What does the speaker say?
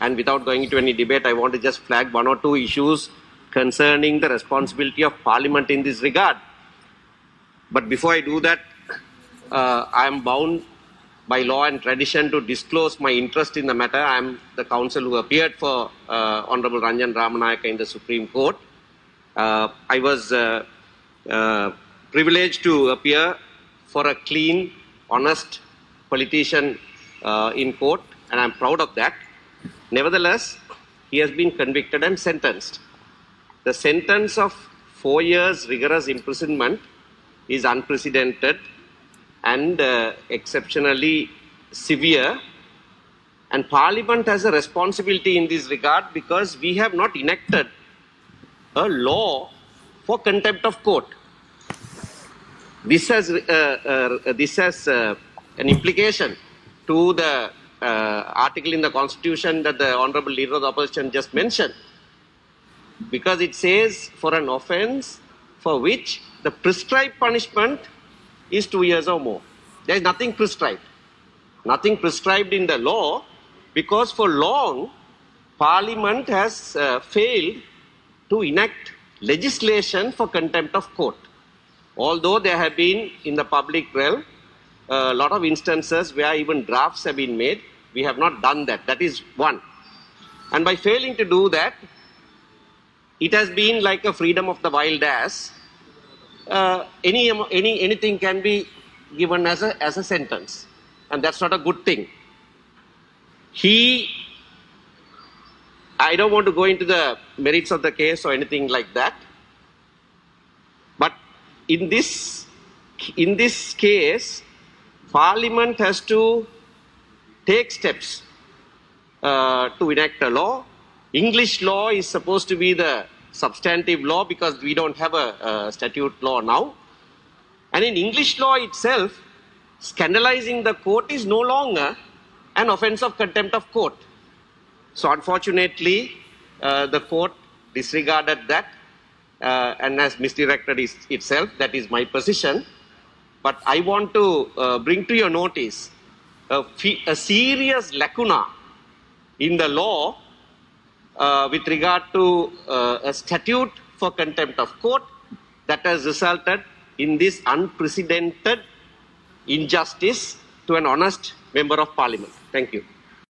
And without going into any debate, I want to just flag one or two issues concerning the responsibility of Parliament in this regard. But before I do that, I am bound by law and tradition to disclose my interest in the matter. I am the counsel who appeared for Honorable Ranjan Ramanayake in the Supreme Court. I was privileged to appear for a clean, honest politician in court, and I am proud of that. Nevertheless, he has been convicted and sentenced. The sentence of 4 years rigorous imprisonment is unprecedented and exceptionally severe, and Parliament has a responsibility in this regard because we have not enacted a law for contempt of court. This has an implication to the article in the Constitution that the Honorable Leader of the Opposition just mentioned, because it says for an offence for which the prescribed punishment is 2 years or more. There is nothing prescribed. Nothing prescribed in the law, because for long Parliament has failed to enact legislation for contempt of court. Although there have been in the public realm a lot of instances where even drafts have been made, we have not done that. That is one. And by failing to do that, it has been like a freedom of the wild ass. Anything can be given as a sentence, and that's not a good thing. I don't want to go into the merits of the case or anything like that, but in this case, Parliament has to take steps to enact a law. English law is supposed to be the substantive law because we don't have a statute law now. And in English law itself, scandalizing the court is no longer an offence of contempt of court. So unfortunately, the court disregarded that and has misdirected itself. That is my position. But I want to bring to your notice a serious lacuna in the law with regard to a statute for contempt of court that has resulted in this unprecedented injustice to an honest member of Parliament. Thank you.